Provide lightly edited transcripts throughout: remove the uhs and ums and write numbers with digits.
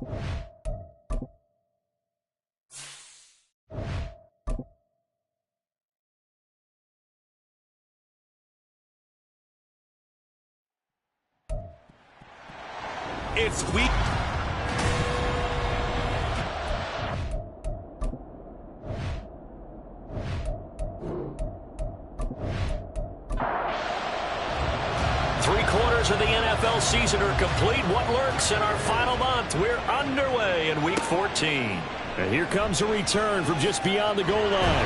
It's week. Three-quarters of the NFL season are complete. What lurks in our final month? We're underway in Week 14. And here comes a return from just beyond the goal line.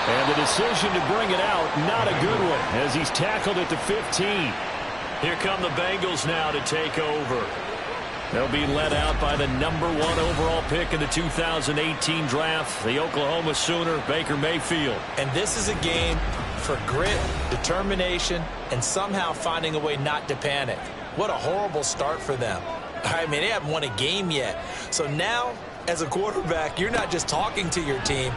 And the decision to bring it out, not a good one, as he's tackled at the 15. Here come the Bengals now to take over. They'll be led out by the #1 overall pick in the 2018 draft, the Oklahoma Sooner, Baker Mayfield. And this is a game for grit, determination, and somehow finding a way not to panic. What a horrible start for them. I mean, they haven't won a game yet. So now, as a quarterback, you're not just talking to your team.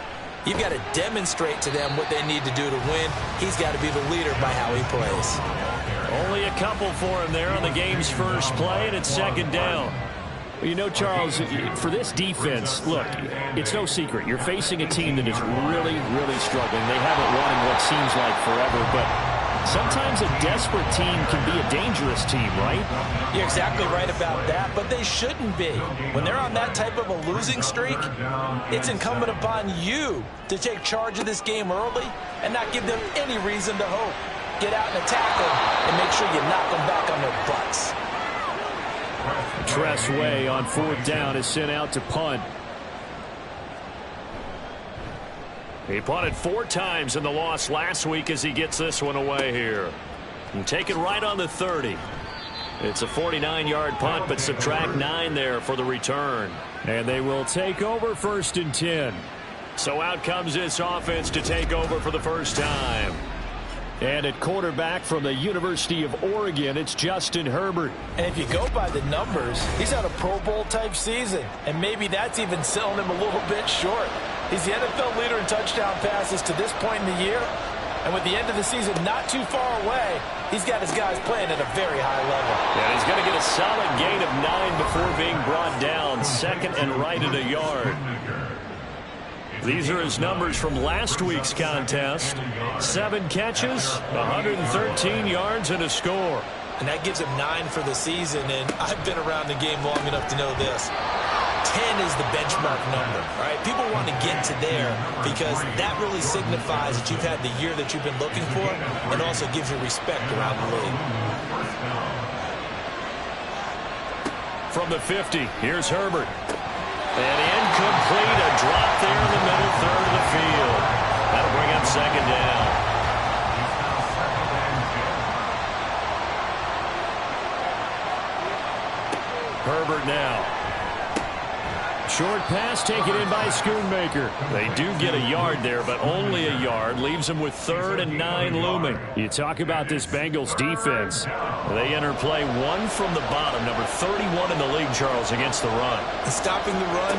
You've got to demonstrate to them what they need to do to win. He's got to be the leader by how he plays. Only a couple for him there on the game's first play, and it's second down. Well, you know, Charles, for this defense, look, it's no secret. You're facing a team that is really, really struggling. They haven't won in what seems like forever, but sometimes a desperate team can be a dangerous team, right? You're exactly right about that, but they shouldn't be. When they're on that type of a losing streak, it's incumbent upon you to take charge of this game early and not give them any reason to hope. Get out and attack them and make sure you knock them back on their butts. Tress Way on 4th down is sent out to punt. He punted 4 times in the loss last week as he gets this one away here. And take it right on the 30. It's a 49-yard punt, but subtract 9 there for the return. And they will take over 1st and 10. So out comes this offense to take over for the first time. And at quarterback from the University of Oregon, it's Justin Herbert. And if you go by the numbers, he's had a Pro Bowl-type season. And maybe that's even selling him a little bit short. He's the NFL leader in touchdown passes to this point in the year. And with the end of the season not too far away, he's got his guys playing at a very high level. And he's going to get a solid gain of 9 before being brought down. Second and right at a yard. These are his numbers from last week's contest. 7 catches, 113 yards, and a score. And that gives him 9 for the season, and I've been around the game long enough to know this. 10 is the benchmark number, all right? People want to get to there because that really signifies that you've had the year that you've been looking for and also gives you respect around the league. From the 50, here's Herbert. And incomplete, a drop there in the middle third of the field. That'll bring up second down. Herbert now. Short pass taken in by Schoonmaker. They do get a yard there, but only a yard. Leaves them with 3rd and 9 looming. You talk about this Bengals defense. They enter play 1 from the bottom, number 31 in the league, Charles, against the run. And stopping the run,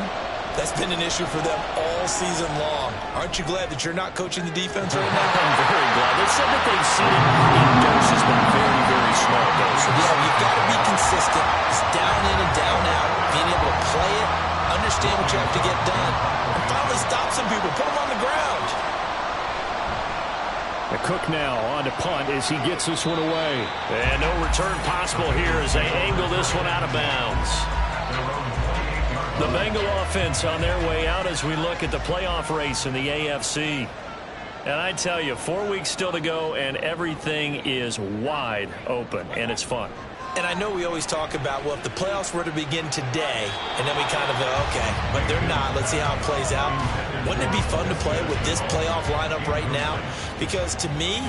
that's been an issue for them all season long. Aren't you glad that you're not coaching the defense right now? I'm very glad. They said that they've seen it in doses, but very, very small doses. Yeah, you've got to be consistent. It's down in and down out. Being able to play it, understand what you have to get done, and finally stop some people, put them on the ground. The Cook now on to punt as he gets this one away. And no return possible here as they angle this one out of bounds. The Bengal offense on their way out as we look at the playoff race in the AFC. And I tell you, 4 weeks still to go, and everything is wide open, and it's fun. And I know we always talk about, well, if the playoffs were to begin today, and then we kind of go, okay, but they're not. Let's see how it plays out. Wouldn't it be fun to play with this playoff lineup right now? Because to me,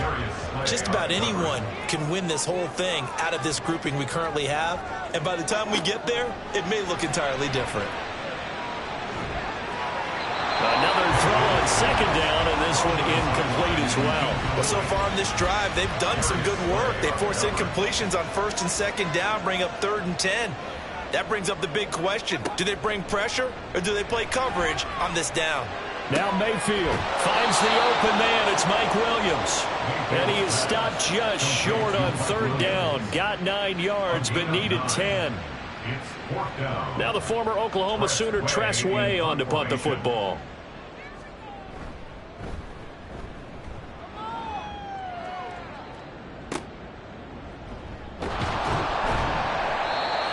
just about anyone can win this whole thing out of this grouping we currently have. And by the time we get there, it may look entirely different. Another throw on second down, and this one incomplete as well. Well, so far on this drive, they've done some good work. They force incompletions on 1st and 2nd down, bring up 3rd and 10. That brings up the big question. Do they bring pressure, or do they play coverage on this down? Now Mayfield finds the open man. It's Mike Williams. And he is stopped just short on 3rd down. Got 9 yards, but needed 10. Now the former Oklahoma Sooner Tress Way on to punt the football.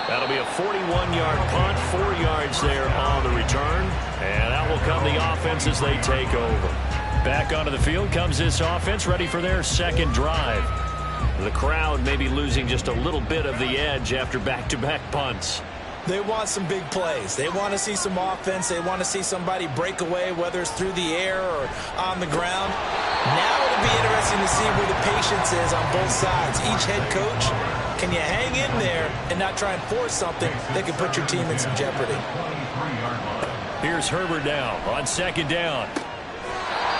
That'll be a 41-yard punt, 4 yards there on the return. And out will come the offense as they take over. Back onto the field comes this offense, ready for their second drive. The crowd may be losing just a little bit of the edge after back-to-back punts. They want some big plays. They want to see some offense. They want to see somebody break away, whether it's through the air or on the ground. Now it'll be interesting to see where the patience is on both sides. Each head coach, can you hang in there and not try and force something that could put your team in some jeopardy? Here's Herbert now on second down.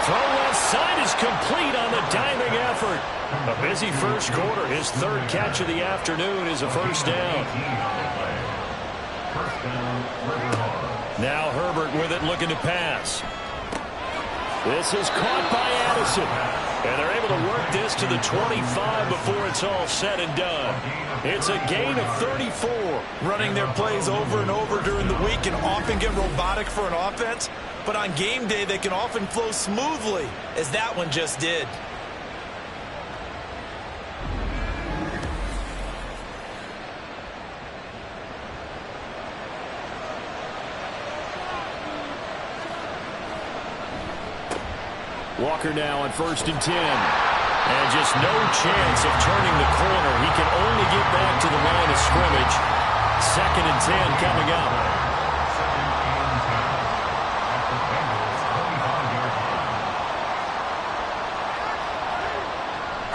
Throw left side is complete on the diving effort. A busy first quarter. His third catch of the afternoon is a first down. Now Herbert with it, looking to pass. This is caught by Addison. And they're able to work this to the 25 before it's all said and done. It's a gain of 34. Running their plays over and over during the week can often get robotic for an offense, but on game day they can often flow smoothly, as that one just did. Walker now on 1st and 10. And just no chance of turning the corner. He can only get back to the line of scrimmage. 2nd and 10 coming up.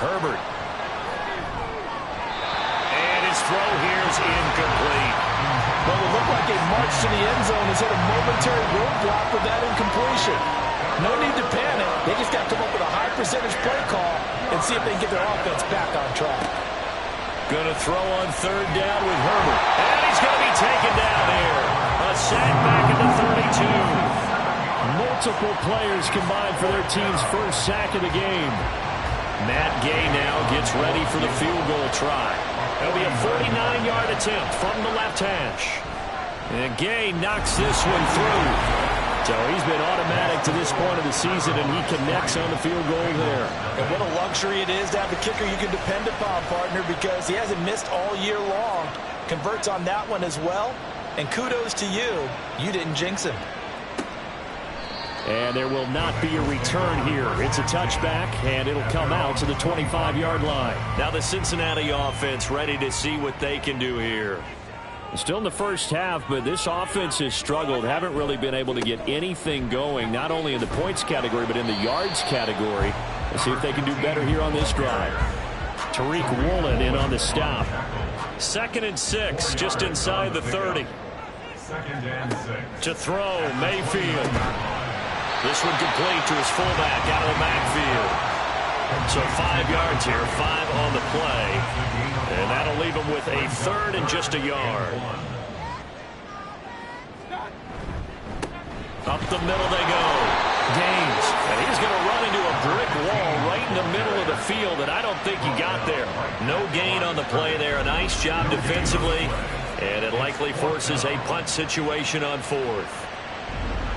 Herbert. And his throw here is incomplete. Well, it looked like a march to the end zone has hit a momentary roadblock with that incompletion. No need to panic. They just got to come up with a high percentage play call and see if they can get their offense back on track. Going to throw on 3rd down with Herbert. And he's going to be taken down there. A sack back at the 32. Multiple players combined for their team's first sack of the game. Matt Gay now gets ready for the field goal try. It'll be a 49-yard attempt from the left hash. And Gay knocks this one through. So he's been automatic to this point of the season, and he connects on the field goal there. And what a luxury it is to have a kicker you can depend upon, partner, because he hasn't missed all year long. Converts on that one as well. And kudos to you. You didn't jinx him. And there will not be a return here. It's a touchback, and it'll come out to the 25-yard line. Now the Cincinnati offense ready to see what they can do here. Still in the first half, but this offense has struggled. Haven't really been able to get anything going, not only in the points category, but in the yards category. Let's see if they can do better here on this drive. Tariq Woolen in on the stop. 2nd and 6, just inside the 30. 2nd and 6. To throw, Mayfield. This one complete to his fullback out of the backfield. So 5 yards here, 5 on the play. And that'll leave him with a 3rd and just a yard. Up the middle they go. Gaines. And he's going to run into a brick wall right in the middle of the field, and I don't think he got there. No gain on the play there. A nice job defensively. And it likely forces a punt situation on 4th.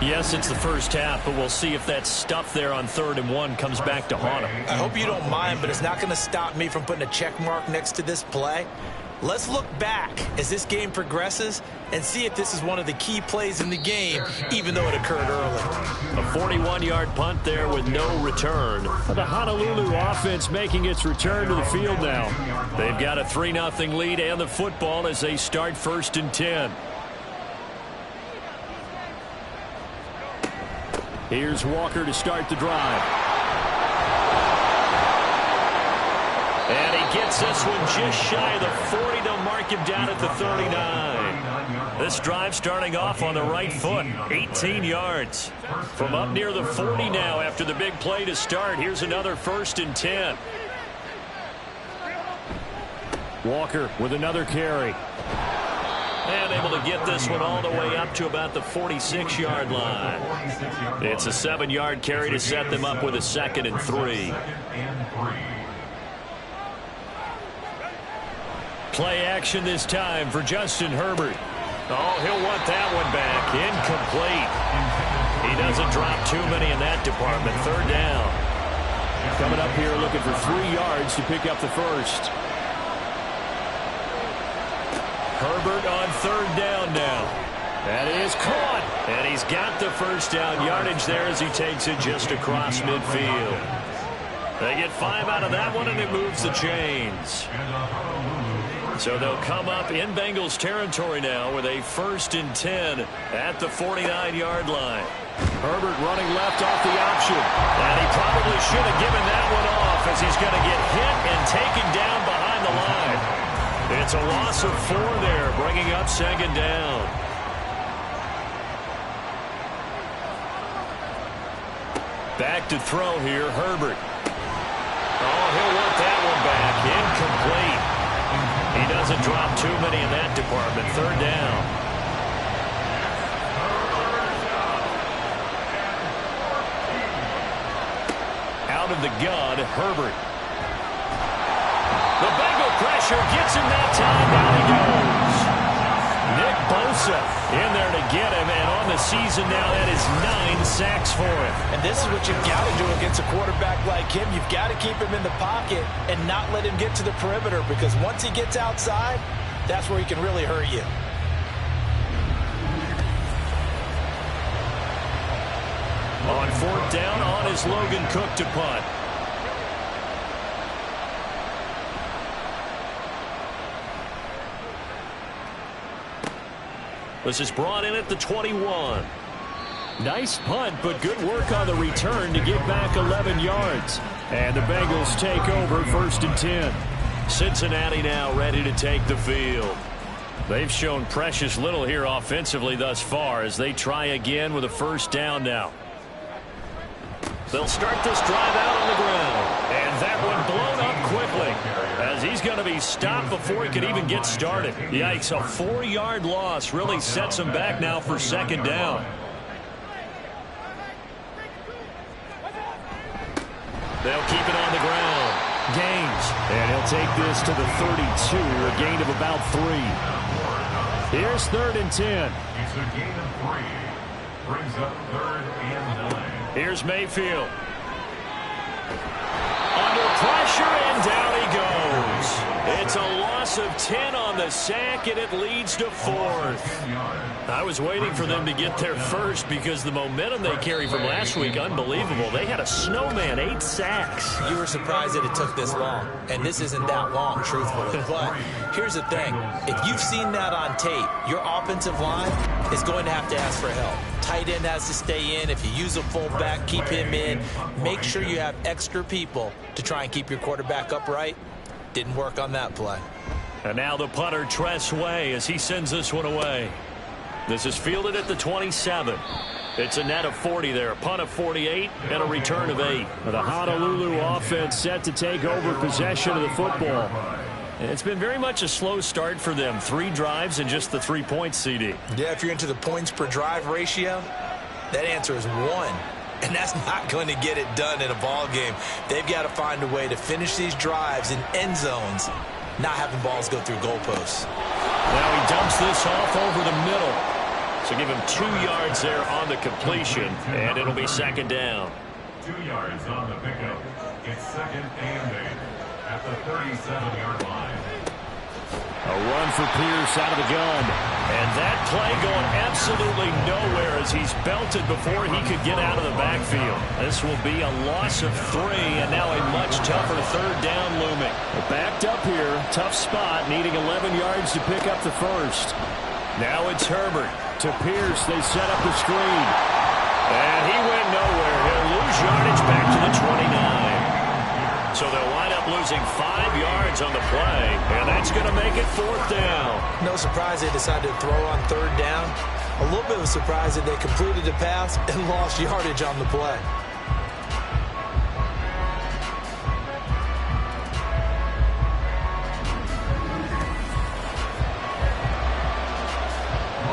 Yes, it's the first half, but we'll see if that stuff there on 3rd and 1 comes back to haunt him. I hope you don't mind, but it's not going to stop me from putting a check mark next to this play. Let's look back as this game progresses and see if this is one of the key plays in the game, even though it occurred early. A 41-yard punt there with no return. The Honolulu offense making its return to the field now. They've got a 3-0 lead and the football as they start 1st and 10. Here's Walker to start the drive. And he gets this one just shy of the 40. They'll mark him down at the 39. This drive starting off on the right foot. 18 yards. From up near the 40 now after the big play to start. Here's another 1st and 10. Walker with another carry. And able to get this one all the way up to about the 46-yard line. It's a 7-yard carry to set them up with a 2nd and 3. Play action this time for Justin Herbert. Oh, he'll want that one back. Incomplete. He doesn't drop too many in that department. Third down. Coming up here looking for 3 yards to pick up the first. Herbert on third down now. That is caught. And he's got the first down yardage there as he takes it just across midfield. They get 5 out of that one, and it moves the chains. So they'll come up in Bengals territory now with a 1st and 10 at the 49-yard line. Herbert running left off the option. And he probably should have given that one off as he's going to get hit and taken down behind the line. It's a loss of 4 there, bringing up 2nd down. Back to throw here, Herbert. Oh, he'll want that one back. Incomplete. He doesn't drop too many in that department. Third down. Out of the gun, Herbert. The Bengal pressure gets him that time. Down he goes. Nick Bosa in there to get him, and on the season now, that is 9 sacks for him. And this is what you've got to do against a quarterback like him. You've got to keep him in the pocket and not let him get to the perimeter, because once he gets outside, that's where he can really hurt you. On 4th down, on is Logan Cook to punt. This is brought in at the 21. Nice punt, but good work on the return to get back 11 yards. And the Bengals take over 1st and 10. Cincinnati now ready to take the field. They've shown precious little here offensively thus far as they try again with a 1st down now. They'll start this drive out on the ground. And that one blown up quickly as he's going to be stopped before he could even get started. Yikes, a 4-yard loss really sets him back now for 2nd down. They'll keep it on the ground. Gaines. And he'll take this to the 32, a gain of about 3. Here's 3rd and 10. It's a gain of 3. Brings up 3rd and 9. Here's Mayfield. Under pressure, and down he goes. It's a loss of 10 on the sack, and it leads to 4th. I was waiting for them to get there first because the momentum they carry from last week, unbelievable. They had a snowman, 8 sacks. You were surprised that it took this long, and this isn't that long, truthfully. But here's the thing. If you've seen that on tape, your offensive line is going to have to ask for help. Tight end has to stay in. If you use a fullback, keep him in. Make sure you have extra people to try and keep your quarterback upright. Didn't work on that play. And now the punter, Tress Way, as he sends this one away. This is fielded at the 27. It's a net of 40 there, a punt of 48, and a return of 8. The Honolulu offense set to take over possession of the football. And it's been very much a slow start for them. 3 drives and just the 3 points, CD. Yeah, if you're into the points per drive ratio, that answer is 1. And that's not going to get it done in a ball game. They've got to find a way to finish these drives in end zones, not having balls go through goalposts. Now he dumps this off over the middle. So give him 2 yards there on the completion, and it'll be 2nd down. 2 yards on the pickup. It's 2nd and 8 at the 37-yard line. A run for Pierce out of the gun. And that play going absolutely nowhere as he's belted before he could get out of the backfield. This will be a loss of 3, and now a much tougher 3rd down looming. Backed up here, tough spot, needing 11 yards to pick up the first. Now it's Herbert. To Pierce, they set up the screen. And he went nowhere. He'll lose yardage back to the 29. So they'll wind up losing 5 yards on the play, and that's going to make it 4th down. No surprise they decided to throw on 3rd down. A little bit of a surprise that they completed the pass and lost yardage on the play.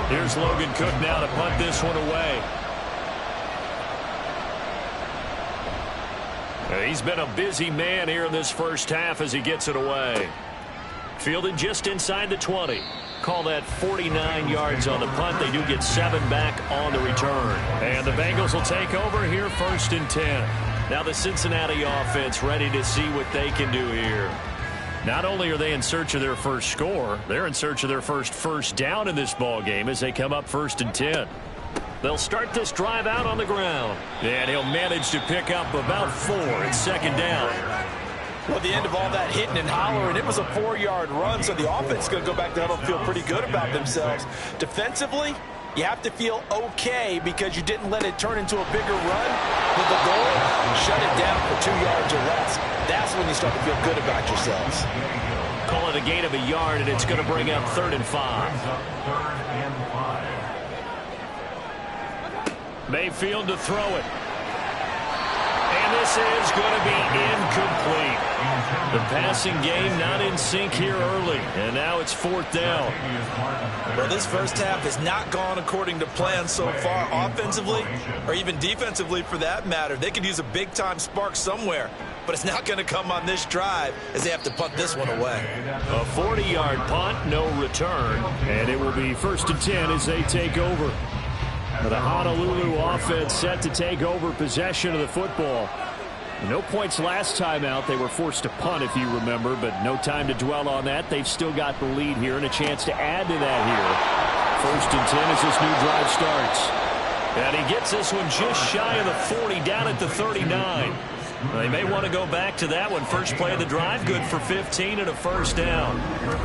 Here's Logan Cook now to punt this one away. He's been a busy man here in this first half as he gets it away. Fielded just inside the 20. Call that 49 yards on the punt. They do get 7 back on the return. And the Bengals will take over here, 1st and 10. Now the Cincinnati offense ready to see what they can do here. Not only are they in search of their first score, they're in search of their first down in this ball game as they come up 1st and 10. They'll start this drive out on the ground. And he'll manage to pick up about 4. It's 2nd down. Well, at the end of all that hitting and hollering, it was a 4-yard run, so the offense is going to go back to huddle and feel pretty good about themselves. Defensively, you have to feel okay because you didn't let it turn into a bigger run. With the goal, shut it down for 2 yards or less. That's when you start to feel good about yourselves. Call it a gain of a yard, and it's going to bring up 3rd and 5. Mayfield to throw it. And this is going to be incomplete. The passing game not in sync here early, and now it's 4th down. Well, this first half has not gone according to plan so far offensively, or even defensively for that matter. They could use a big-time spark somewhere, but it's not going to come on this drive as they have to punt this one away. A 40-yard punt, no return, and it will be 1st and 10 as they take over. The Honolulu offense set to take over possession of the football. No points last time out. They were forced to punt, if you remember, but no time to dwell on that. They've still got the lead here and a chance to add to that here. 1st and 10 as this new drive starts. And he gets this one just shy of the 40, down at the 39. They may want to go back to that one. First play of the drive, good for 15 and a 1st down.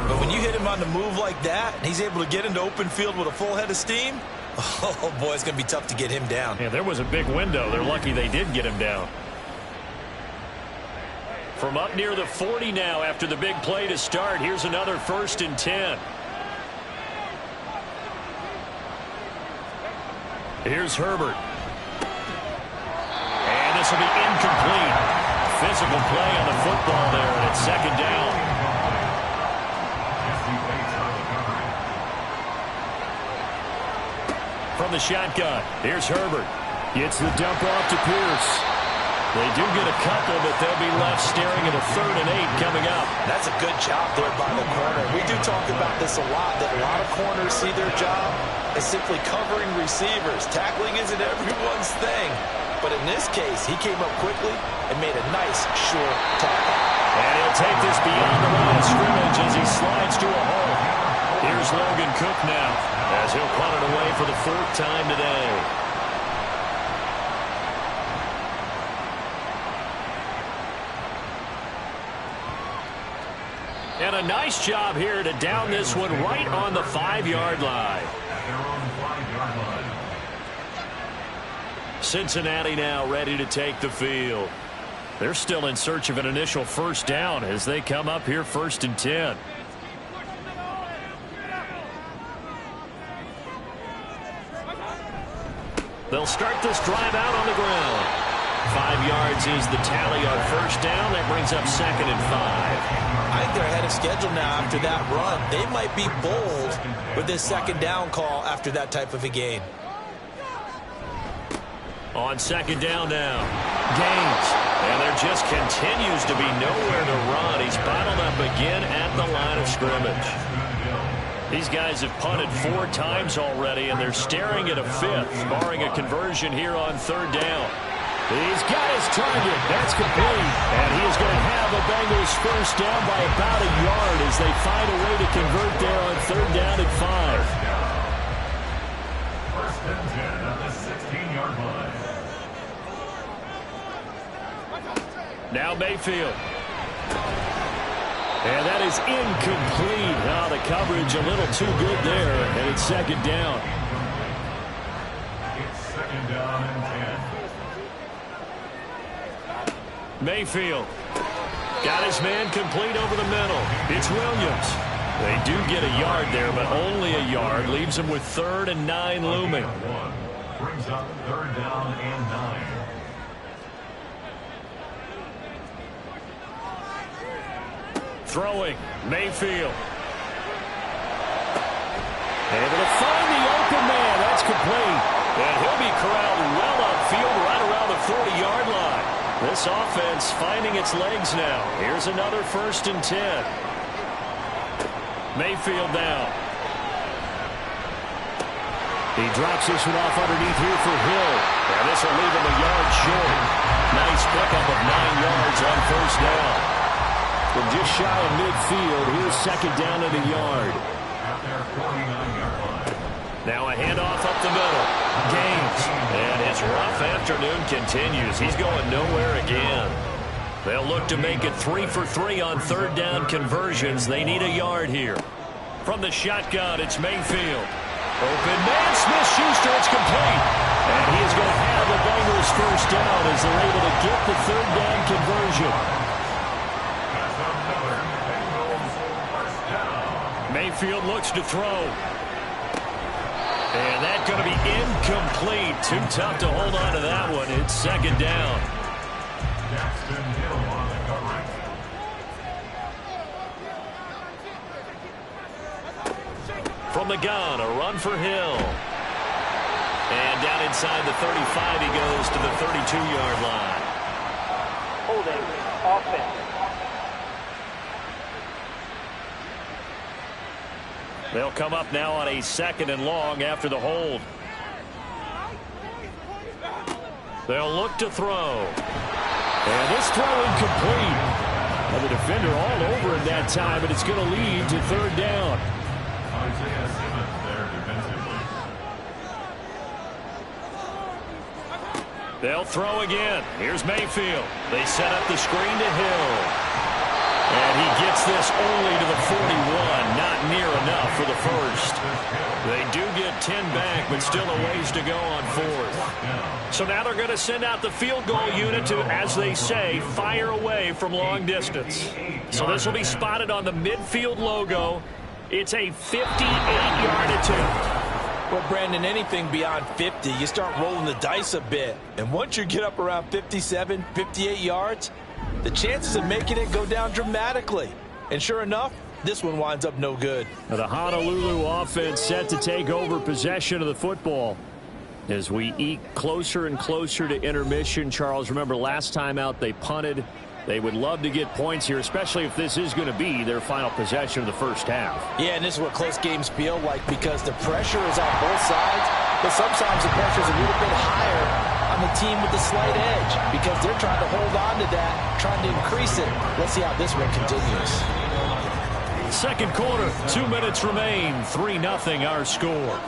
But when you hit him on the move like that, and he's able to get into open field with a full head of steam, oh, boy, it's going to be tough to get him down. Yeah, there was a big window. They're lucky they did get him down. From up near the 40 now after the big play to start, here's another 1st and 10. Here's Herbert. And this will be incomplete. Physical play on the football there, and it's 2nd down. From the shotgun, here's Herbert. Gets the dump off to Pierce. They do get a couple, but they'll be left staring at a 3rd and 8 coming up. That's a good job there by the corner. We do talk about this a lot, that a lot of corners see their job as simply covering receivers. Tackling isn't everyone's thing. But in this case, he came up quickly and made a nice, short tackle. And he'll take this beyond the line of scrimmage as he slides to a hole. Here's Logan Cook now, as he'll punt it away for the 4th time today. And a nice job here to down this one right on the 5-yard line. Cincinnati now ready to take the field. They're still in search of an initial 1st down as they come up here 1st and 10. They'll start this drive out on the ground. 5 yards is the tally on 1st down. That brings up 2nd and 5. I think they're ahead of schedule now after that run. They might be bold with this 2nd down call after that type of a gain. On 2nd down now. Gaines. And there just continues to be nowhere to run. He's bottled up again at the line of scrimmage. These guys have punted 4 times already, and they're staring at a 5th, barring a conversion here on 3rd down. He's got his target. That's complete. And he is going to have the Bengals 1st down by about a yard as they find a way to convert there on 3rd down and 5. 1st and 10 at the 16-yard line. Now Mayfield. And that is incomplete. Now the coverage a little too good there, and it's 2nd down. It's 2nd down and 10. Mayfield. Got his man complete over the middle. It's Williams. They do get a yard there, but only a yard. Leaves them with 3rd and 9 looming. Brings up 3rd down and 9. Throwing, Mayfield. Able to find the open man. That's complete. And he'll be corralled well upfield right around the 40-yard line. This offense finding its legs now. Here's another 1st and 10. Mayfield down. He drops this one off underneath here for Hill. And this will leave him a yard short. Nice pickup of 9 yards on first down. From just shy of midfield, here's second down at a yard. Now a handoff up the middle. Gaines. And his rough afternoon continues. He's going nowhere again. They'll look to make it 3 for 3 on third down conversions. They need a yard here. From the shotgun, it's Mayfield. Open man, Smith-Schuster, it's complete. And he is going to have the Bengals first down as they're able to get the third down conversion. Mayfield looks to throw. And that's going to be incomplete. Too tough to hold on to that one. It's second down. From the gun, a run for Hill. And down inside the 35, he goes to the 32-yard line. Holding, offense. They'll come up now on a 2nd and long after the hold. They'll look to throw. And this throw incomplete. And the defender all over it that time, but it's going to lead to third down. They'll throw again. Here's Mayfield. They set up the screen to Hill. And he gets this only to the 41. Not near enough for the first. They do get 10 back, but still a ways to go on fourth. So now they're going to send out the field goal unit to, as they say, fire away from long distance. So this will be spotted on the midfield logo. It's a 58-yard attempt. Well, Brandon, anything beyond 50, you start rolling the dice a bit. And once you get up around 57, 58 yards, the chances of making it go down dramatically. And sure enough, this one winds up no good. Now the Honolulu offense set to take over possession of the football. As we eke closer and closer to intermission, Charles, remember last time out they punted. They would love to get points here, especially if this is going to be their final possession of the first half. Yeah, and this is what close games feel like because the pressure is on both sides, but sometimes the pressure is a little bit higher on the team with the slight edge because they're trying to hold on to that, trying to increase it. Let's see how this one continues. Second quarter, 2 minutes remain, 3-0 our score.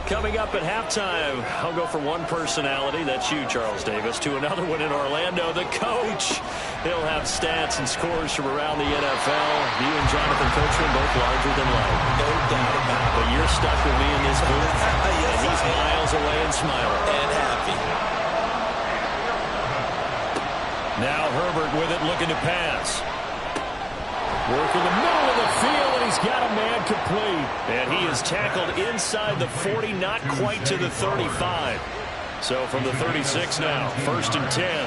Coming up at halftime, I'll go from one personality, that's you, Charles Davis, to another one in Orlando, the coach. He'll have stats and scores from around the NFL. You and Jonathan Coachman both larger than life. No doubt about it. But you're stuck with me in this booth, Yes, and he's miles away and smiling. And happy. Now Herbert with it, looking to pass. Work in the middle of the field, and he's got a man complete. And he is tackled inside the 40, not quite to the 35. So from the 36 now, 1st and 10.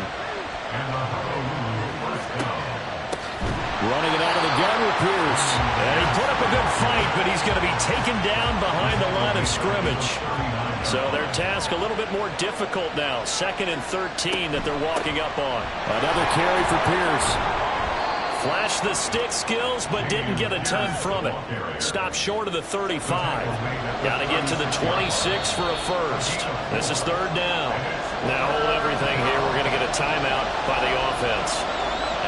Running it out of the gun with Pierce. And he put up a good fight, but he's going to be taken down behind the line of scrimmage. So their task a little bit more difficult now. 2nd and 13 that they're walking up on. Another carry for Pierce. Flashed the stick skills, but didn't get a ton from it. Stopped short of the 35. Got to get to the 26 for a first. This is third down. Now hold everything here. We're going to get a timeout by the offense.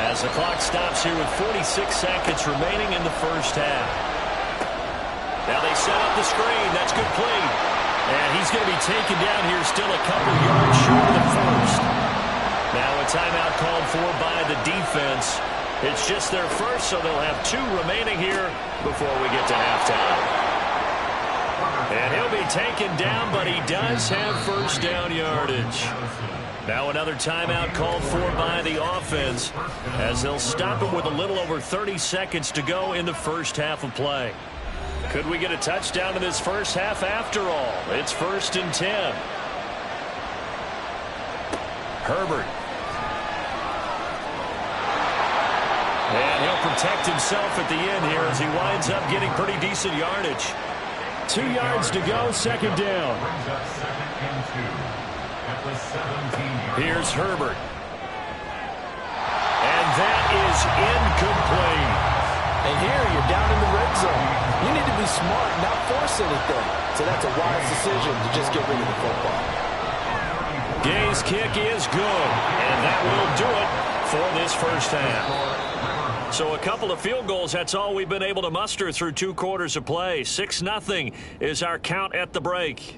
As the clock stops here with 46 seconds remaining in the first half. Now they set up the screen. That's good play. And he's going to be taken down here still a couple yards short of the first. Now a timeout called for by the defense. It's just their first, so they'll have 2 remaining here before we get to halftime. And he'll be taken down, but he does have first down yardage. Now another timeout called for by the offense as they'll stop him with a little over 30 seconds to go in the first half of play. Could we get a touchdown in this first half after all? It's 1st and 10. Herbert. And he'll protect himself at the end here as he winds up getting pretty decent yardage. 2 yards to go, 2nd down. Here's Herbert. And that is incomplete. And here you're down in the red zone. You need to be smart and not force anything. So that's a wise decision to just get rid of the football. Gay's kick is good, and that will do it for this first half. So a couple of field goals, that's all we've been able to muster through 2 quarters of play. 6-0 is our count at the break.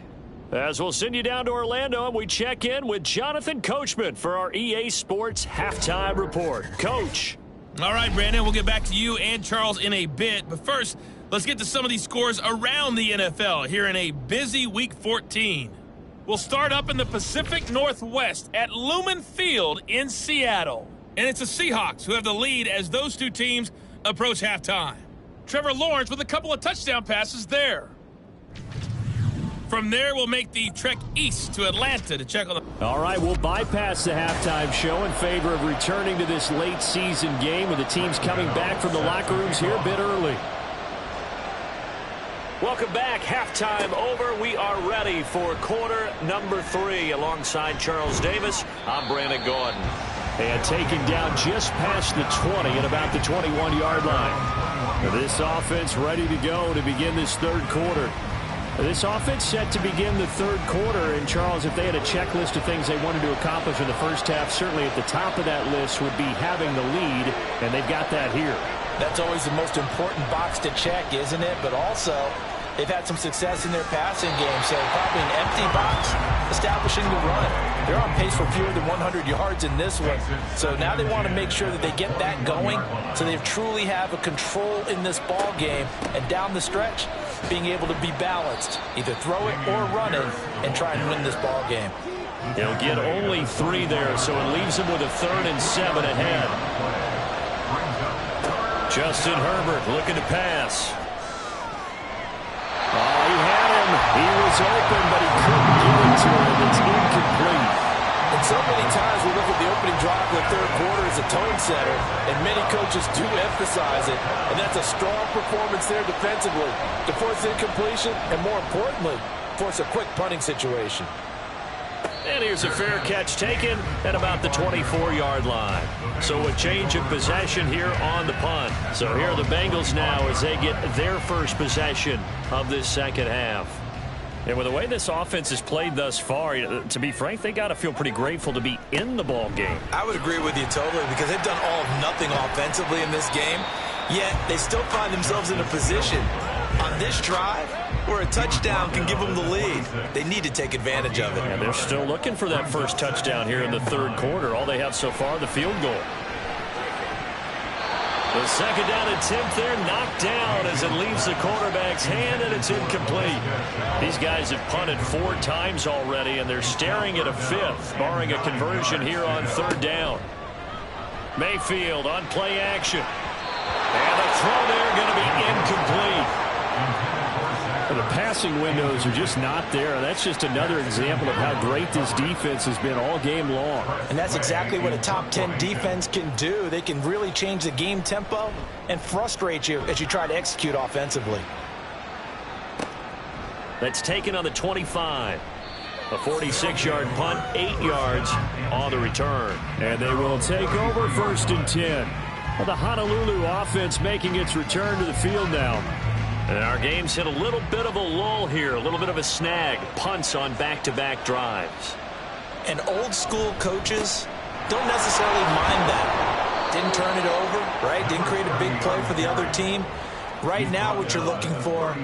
As we'll send you down to Orlando, and we check in with Jonathan Coachman for our EA Sports Halftime Report. Coach. All right, Brandon, we'll get back to you and Charles in a bit. But first, let's get to some of these scores around the NFL here in a busy Week 14. We'll start up in the Pacific Northwest at Lumen Field in Seattle. And it's the Seahawks who have the lead as those two teams approach halftime. Trevor Lawrence with a couple of touchdown passes there. From there, we'll make the trek east to Atlanta to check on the... All right, we'll bypass the halftime show in favor of returning to this late season game with the teams coming back from the locker rooms here a bit early. Welcome back. Halftime over. We are ready for quarter number 3. Alongside Charles Davis, I'm Brandon Gordon. And taken down just past the 20 at about the 21-yard line. This offense ready to go to begin this third quarter. This offense set to begin the third quarter. And, Charles, if they had a checklist of things they wanted to accomplish in the first half, certainly at the top of that list would be having the lead, and they've got that here. That's always the most important box to check, isn't it? But also, they've had some success in their passing game, so probably an empty box establishing the run. They're on pace for fewer than 100 yards in this one. So now they want to make sure that they get that going so they truly have a control in this ball game. And down the stretch, being able to be balanced, either throw it or run it, and try and win this ball game. They'll get only 3 there, so it leaves them with a 3rd and 7 ahead. Justin Herbert looking to pass. Oh, he had him. He was open, but he couldn't get it to him. It's incomplete. And so many times we look at the opening drive of the third quarter as a tone setter, and many coaches do emphasize it, and that's a strong performance there defensively to force incompletion and, more importantly, force a quick punting situation. And here's a fair catch taken at about the 24-yard line. So a change of possession here on the punt. So here are the Bengals now as they get their first possession of this second half. And with the way this offense has played thus far, to be frank, they got to feel pretty grateful to be in the ball game. I would agree with you totally because they've done all of nothing offensively in this game, yet they still find themselves in a position on this drive where a touchdown can give them the lead. They need to take advantage of it. And they're still looking for that first touchdown here in the third quarter. All they have so far, the field goal. The second down attempt there knocked down as it leaves the quarterback's hand, and it's incomplete. These guys have punted 4 times already, and they're staring at a 5th, barring a conversion here on third down. Mayfield on play action. And the throw there going to be incomplete. The passing windows are just not there. That's just another example of how great this defense has been all game long. And that's exactly what a top 10 defense can do. They can really change the game tempo and frustrate you as you try to execute offensively. That's taken on the 25. A 46-yard punt, 8 yards on the return. And they will take over 1st and 10. Well, the Honolulu offense making its return to the field now. And our game's hit a little bit of a lull here, a little bit of a snag. Punts on back-to-back drives. And old-school coaches don't necessarily mind that. Didn't turn it over, right? Didn't create a big play for the other team. Right now what you're looking for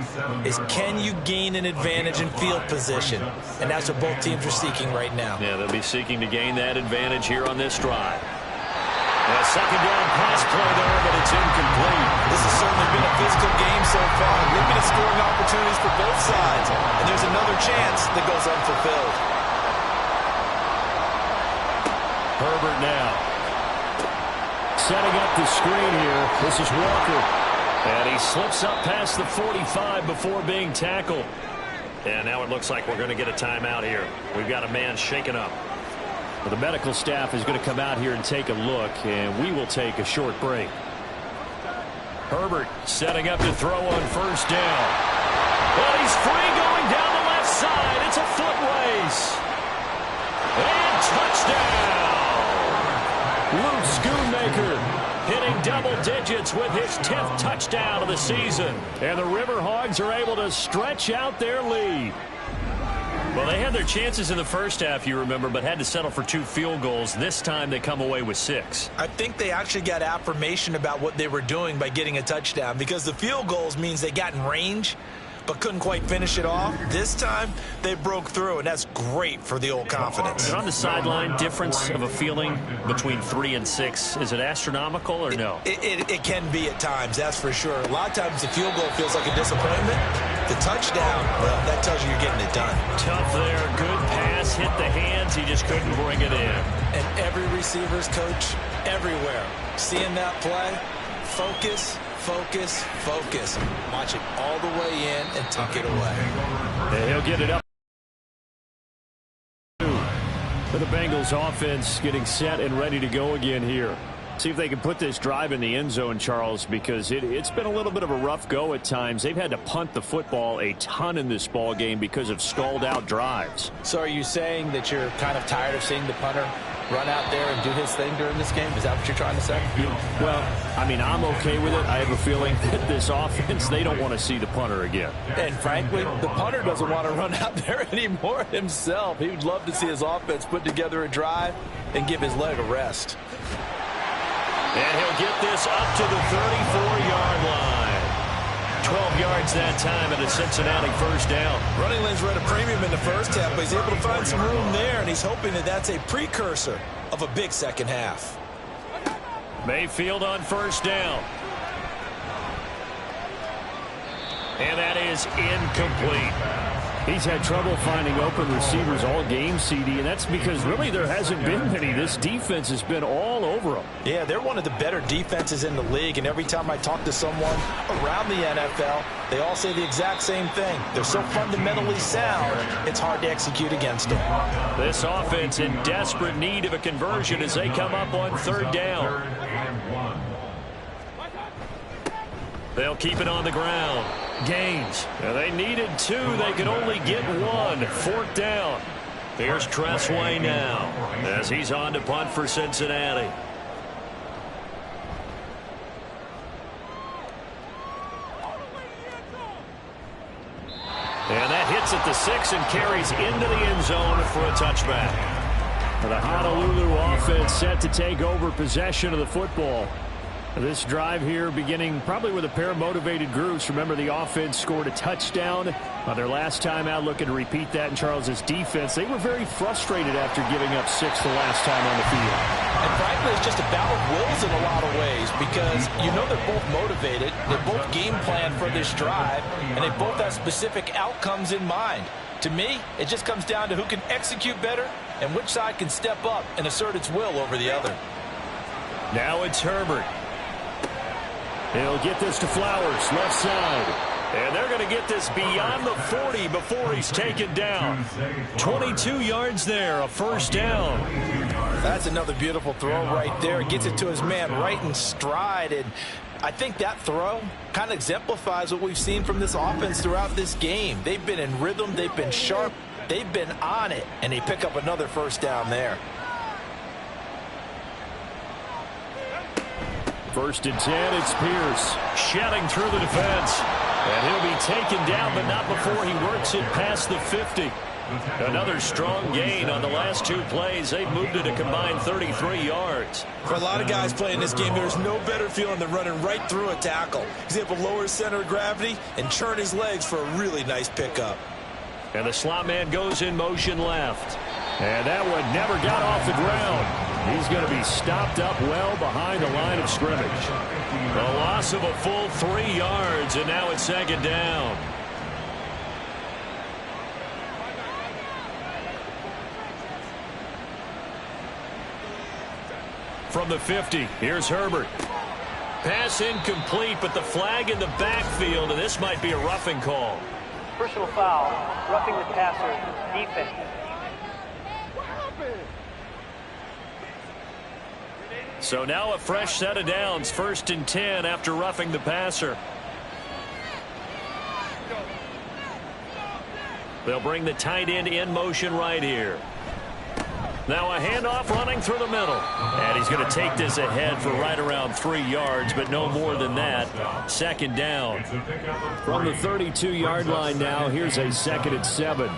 is can you gain an advantage in field position? And that's what both teams are seeking right now. Yeah, they'll be seeking to gain that advantage here on this drive. A second down pass play there, but it's incomplete. This has certainly been a physical game so far. Limited scoring opportunities for both sides. And there's another chance that goes unfulfilled. Herbert now. Setting up the screen here. This is Walker. And he slips up past the 45 before being tackled. And now it looks like we're going to get a timeout here. We've got a man shaken up. Well, the medical staff is going to come out here and take a look, and we will take a short break. Herbert setting up to throw on first down. Well, he's free going down the left side. It's a foot race. And touchdown. Luke Schoonmaker hitting hitting double digits with his 10th touchdown of the season. And the River Hogs are able to stretch out their lead. Well, they had their chances in the first half, you remember, but had to settle for 2 field goals. This time they come away with 6. I think they actually got affirmation about what they were doing by getting a touchdown, because the field goals means they got in range but couldn't quite finish it off. This time, they broke through, and that's great for the old confidence. And on the sideline, difference of a feeling between 3 and 6, is it astronomical or no? It can be at times, that's for sure. A lot of times the field goal feels like a disappointment. The touchdown, well, that tells you you're getting it done. Tough there, good pass, hit the hands, he just couldn't bring it in. And every receiver's coach everywhere, seeing that play, focus, focus, focus. Watch it all the way in and tuck it away. And he'll get it up. For the Bengals offense getting set and ready to go again here. See if they can put this drive in the end zone, Charles, because it's been a little bit of a rough go at times. They've had to punt the football a ton in this ball game because of stalled out drives. So are you saying that you're kind of tired of seeing the punter run out there and do his thing during this game? Is that what you're trying to say? Well, I mean, I'm okay with it. I have a feeling that this offense, they don't want to see the punter again. And frankly, the punter doesn't want to run out there anymore himself. He would love to see his offense put together a drive and give his leg a rest. And he'll get this up to the 34-yard line. 12 yards that time at a Cincinnati first down. Running lanes were at a premium in the first half, but he's able to find some room there, and he's hoping that that's a precursor of a big second half. Mayfield on first down. And that is incomplete. He's had trouble finding open receivers all game, CD, and that's because really there hasn't been many. This defense has been all over them. Yeah, they're one of the better defenses in the league, and every time I talk to someone around the NFL, they all say the exact same thing. They're so fundamentally sound, it's hard to execute against them. This offense in desperate need of a conversion as they come up on third down. They'll keep it on the ground. Gaines. Now they needed 2. They could only get 1. Fourth down. Here's Tressway now as he's on to punt for Cincinnati. And that hits at the 6 and carries into the end zone for a touchback. The Honolulu offense set to take over possession of the football. This drive here beginning probably with a pair of motivated groups. Remember, the offense scored a touchdown on their last time out. Looking to repeat that in Charles's defense. They were very frustrated after giving up 6 the last time on the field. And frankly, it's just a battle of wills in a lot of ways, because you know they're both motivated. They both game plan for this drive, and they both have specific outcomes in mind. To me, it just comes down to who can execute better and which side can step up and assert its will over the other. Now it's Herbert. He'll get this to Flowers, left side. And they're going to get this beyond the 40 before he's taken down. 22 yards there, a first down. That's another beautiful throw right there. Gets it to his man right in stride. And I think that throw kind of exemplifies what we've seen from this offense throughout this game. They've been in rhythm. They've been sharp. They've been on it. And they pick up another first down there. First and 10, it's Pierce. Shedding through the defense. And he'll be taken down, but not before he works it past the 50. Another strong gain on the last 2 plays. They've moved it a combined 33 yards. For a lot of guys playing this game, there's no better feeling than running right through a tackle. He's able to lower his center of gravity and churn his legs for a really nice pickup. And the slot man goes in motion left. And that one never got off the ground. He's going to be stopped up well behind the line of scrimmage. A loss of a full 3 yards, and now it's second down. From the 50, here's Herbert. Pass incomplete, but the flag in the backfield, and this might be a roughing call. Personal foul, roughing the passer, defense. So now a fresh set of downs, first and 10 after roughing the passer. They'll bring the tight end in motion right here. Now a handoff running through the middle. And he's going to take this ahead for right around 3 yards, but no more than that. Second down. From the 32-yard line now, here's a 2nd and 7.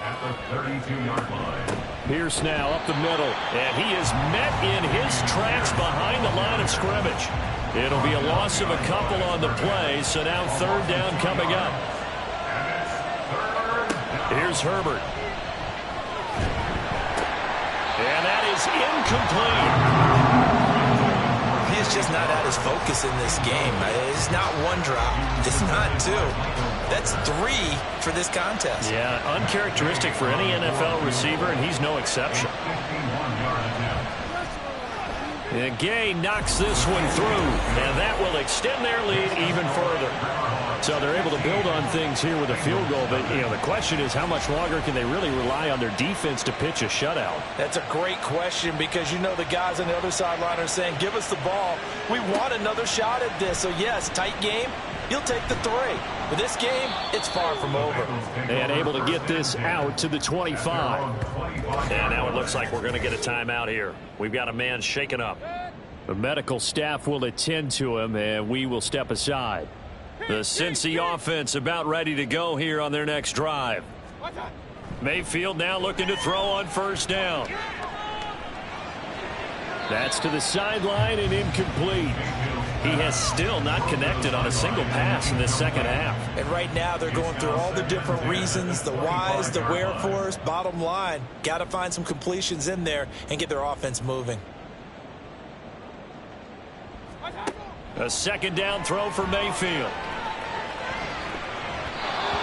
Pierce now up the middle. And he is met in his tracks behind the line of scrimmage. It'll be a loss of a couple on the play, so now 3rd down coming up. Here's Herbert. And that is incomplete. He is just not at his focus in this game. It's not one drop. It's not 2. That's 3 for this contest. Yeah, uncharacteristic for any NFL receiver, and he's no exception. And Gay knocks this one through, and that will extend their lead even further. So they're able to build on things here with a field goal, but the question is how much longer can they really rely on their defense to pitch a shutout? That's a great question because the guys on the other sideline are saying, give us the ball. We want another shot at this. So, yes, tight game. He'll take the 3. But this game, it's far from over. And able to get this out to the 25. And now it looks like we're going to get a timeout here. We've got a man shaken up. The medical staff will attend to him, and we will step aside. The Cincy offense about ready to go here on their next drive. Mayfield now looking to throw on 1st down. That's to the sideline and incomplete. He has still not connected on a single pass in this second half. And right now they're going through all the different reasons, the whys, the wherefores. Bottom line, got to find some completions in there and get their offense moving. A 2nd down throw for Mayfield.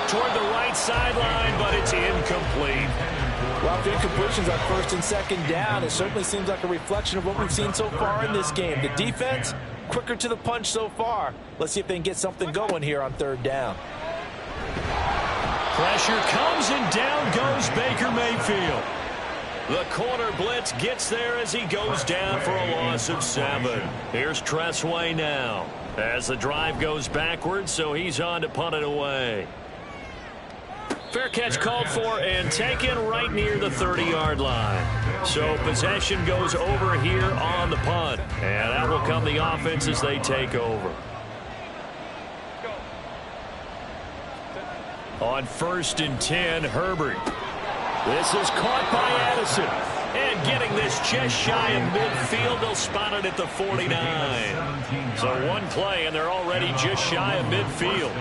Toward the right sideline, but it's incomplete. Well, the incompletions on 1st and 2nd down, it certainly seems like a reflection of what we've seen so far in this game. The defense, quicker to the punch so far. Let's see if they can get something going here on 3rd down. Pressure comes and down goes Baker Mayfield. The corner blitz gets there as he goes down for a loss of 7. Here's Tressway now as the drive goes backwards, so he's on to punt it away. Fair catch called for and taken right near the 30-yard line. So possession goes over here on the punt. And that will come the offense as they take over. On 1st and 10, Herbert. This is caught by Addison. And getting this just shy of midfield, they'll spot it at the 49. So one play, and they're already just shy of midfield.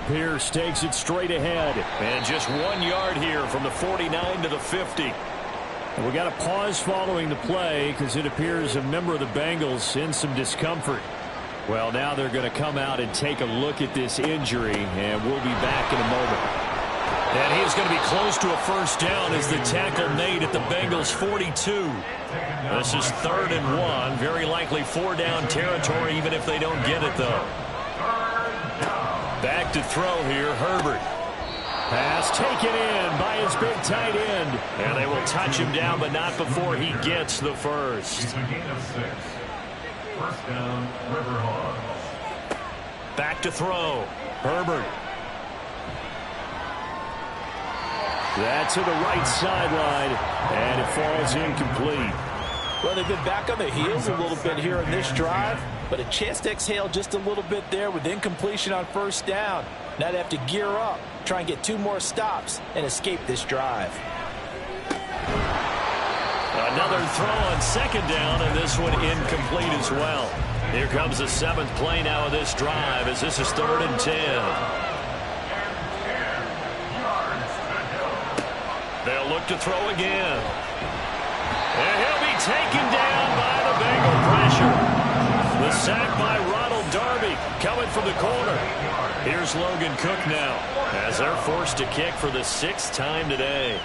Pierce takes it straight ahead. And just 1 yard here from the 49 to the 50. We got a pause following the play because it appears a member of the Bengals in some discomfort. Well, now they're going to come out and take a look at this injury, and we'll be back in a moment. And he's going to be close to a 1st down as the tackle made at the Bengals 42. This is 3rd and 1. Very likely 4-down territory even if they don't get it, though. Back to throw here, Herbert. Pass taken in by his big tight end. And they will touch him down, but not before he gets the 1st. 1st down, River Hogs. Back to throw, Herbert. That's to the right sideline, and it falls incomplete. Well, they've been back on their heels a little bit here in this drive, but a chance to exhale just a little bit there with incompletion on 1st down. Now they have to gear up, try and get 2 more stops, and escape this drive. Another throw on 2nd down, and this one incomplete as well. Here comes the 7th play now of this drive as this is 3rd and 10. They'll look to throw again. And he'll be taken down by the Bengal pressure. The sack by Ronald Darby coming from the corner. Here's Logan Cook now as they're forced to kick for the 6th time today.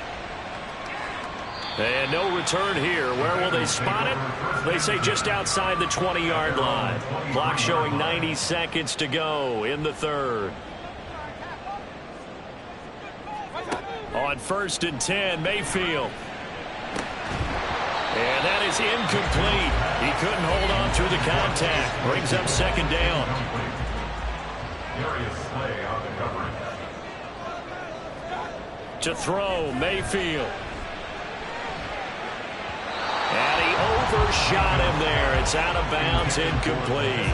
And no return here. Where will they spot it? They say just outside the 20-yard line. Clock showing 90 seconds to go in the 3rd. On 1st and 10, Mayfield. And that is incomplete. He couldn't hold on through the contact. Brings up 2nd down. To throw, Mayfield. first shot in there. It's out of bounds, incomplete.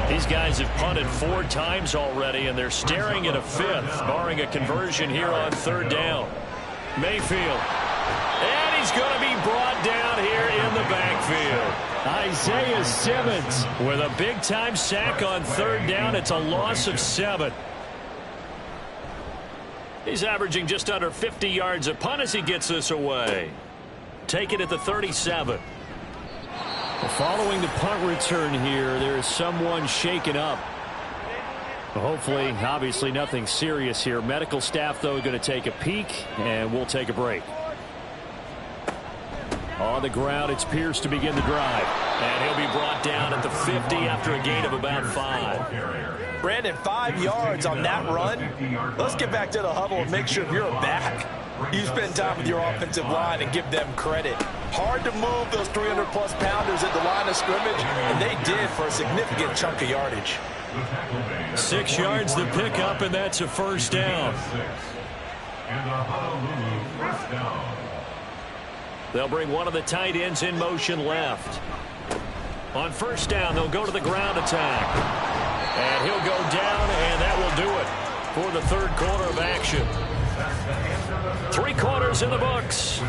These guys have punted 4 times already, and they're staring at a 5th, barring a conversion here on 3rd down. Mayfield. And he's going to be brought down here in the backfield. Isaiah Simmons with a big-time sack on 3rd down. It's a loss of 7. He's averaging just under 50 yards a punt as he gets this away. Take it at the 37. Following the punt return here, there is someone shaken up. Hopefully, obviously nothing serious here. Medical staff, though, going to take a peek, and we'll take a break. On the ground, it's Pierce to begin the drive. And he'll be brought down at the 50 after a gain of about 5. Brandon, 5 yards on that run. Let's get back to the huddle and make sure if you're a back, you spend time with your offensive line and give them credit. Hard to move those 300-plus pounders at the line of scrimmage, and they did for a significant chunk of yardage. 6 yards to pick up, and that's a first down. They'll bring one of the tight ends in motion left. On first down, they'll go to the ground attack. And he'll go down, and that will do it for the 3rd quarter of action. 3 quarters in the books.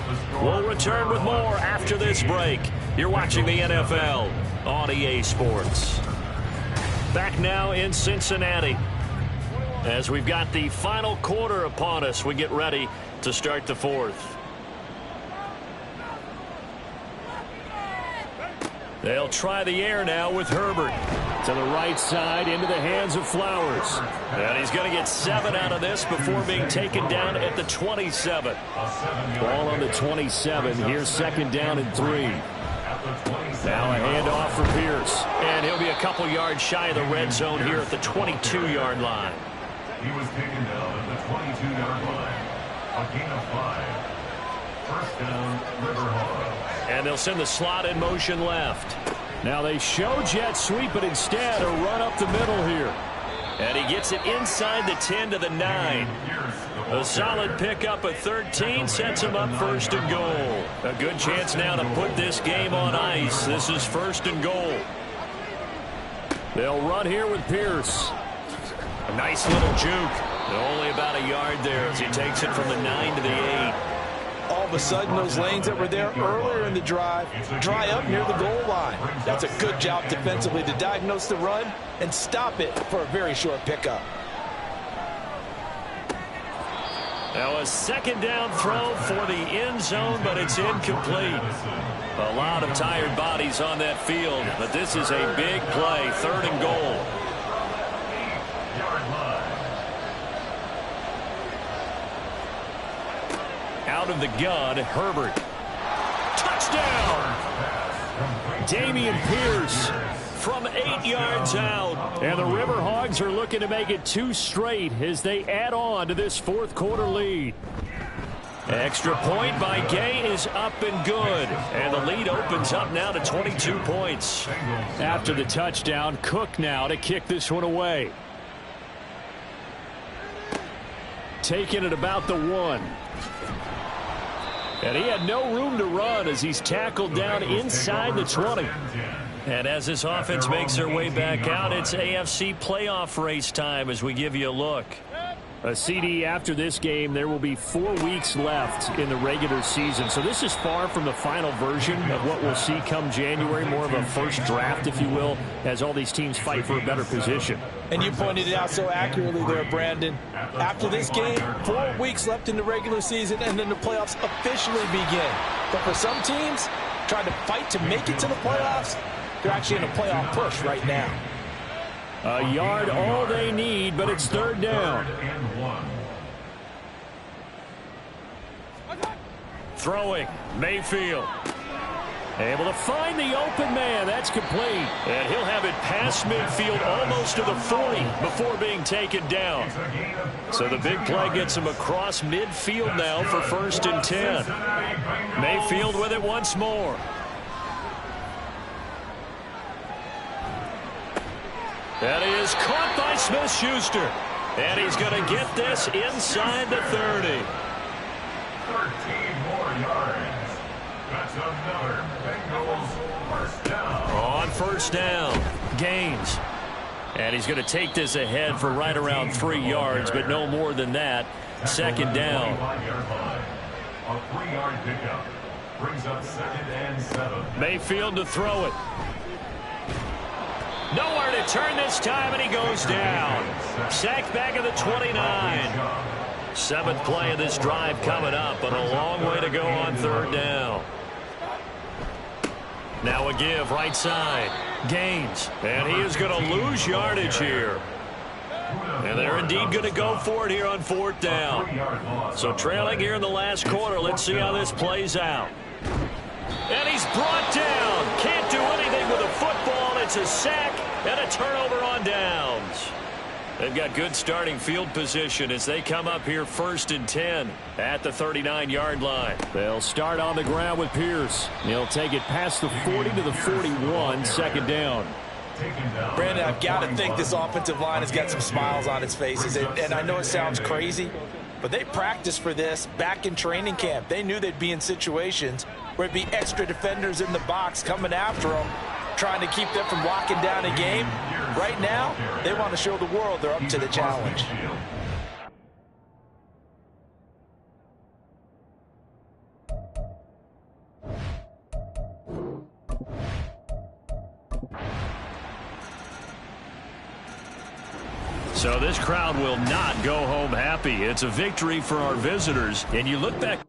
We'll return with more after this break. You're watching the NFL on EA Sports. Back now in Cincinnati. As we've got the final quarter upon us, we get ready to start the 4th. They'll try the air now with Herbert. To the right side, into the hands of Flowers. And he's going to get 7 out of this before being taken down at the 27. Ball on the 27. Here's 2nd down and 3. Now a handoff for Pierce. And he'll be a couple yards shy of the red zone here at the 22-yard line. He was taken down at the 22-yard line. A gain of 5. First down, River Hogs. And they'll send the slot in motion left. Now they show jet sweep, but instead a run up the middle here. And he gets it inside the 10 to the 9. A solid pickup at 13 sets him up 1st and goal. A good chance now to put this game on ice. This is 1st and goal. They'll run here with Pierce. A nice little juke. Only about a yard there as he takes it from the 9 to the 8. All of a sudden, those lanes that were there earlier in the drive dry up near the goal line. That's a good job defensively to diagnose the run and stop it for a very short pickup. Now a 2nd down throw for the end zone, but it's incomplete. A lot of tired bodies on that field, but this is a big play. 3rd and goal. Out of the gun, Herbert. Touchdown! Dameon Pierce from 8 yards out. And the River Hogs are looking to make it 2 straight as they add on to this 4th quarter lead. Extra point by Gay is up and good. And the lead opens up now to 22 points. After the touchdown, Cook now to kick this one away. Taking it about the 1. And he had no room to run as he's tackled down inside the 20. And as this offense makes their way back out, it's AFC playoff race time as we give you a look. A CD after this game, there will be 4 weeks left in the regular season. So this is far from the final version of what we'll see come January, more of a first draft, if you will, as all these teams fight for a better position. And you pointed it out so accurately there, Brandon. After this game, 4 weeks left in the regular season, and then the playoffs officially begin. But for some teams, trying to fight to make it to the playoffs, they're actually in a playoff push right now. A yard all they need, but it's 3rd down. Throwing, Mayfield. Able to find the open man. That's complete. And he'll have it past midfield almost to the 40 before being taken down. So the big play gets him across midfield now for 1st and 10. Mayfield with it once more. That is caught by Smith-Schuster. And he's going to get this inside the 30. 13 more yards. That's another Bengals first down. Gaines. And he's going to take this ahead for right around 3 yards, but no more than that. Second down. A 3-yard pickup brings up 2nd and 7. Mayfield to throw it. Nowhere to turn this time, and he goes down. Sacked back at the 29. 7th play of this drive coming up, but a long way to go on 3rd down. Now a give right side. Gaines. And he is going to lose yardage here. And they're indeed going to go for it here on 4th down. So trailing here in the last quarter. Let's see how this plays out. And he's brought down. Can't do anything with a football. It's a sack and a turnover on downs. They've got good starting field position as they come up here 1st and 10 at the 39-yard line. They'll start on the ground with Pierce. He'll take it past the 40 to the 41, 2nd down. Brandon, I've got to think this offensive line has got some smiles on its faces. And I know it sounds crazy, but they practiced for this back in training camp. They knew they'd be in situations where it'd be extra defenders in the box coming after them, trying to keep them from locking down a game. Right now, they want to show the world they're up to the challenge. So this crowd will not go home happy. It's a victory for our visitors. And you look back.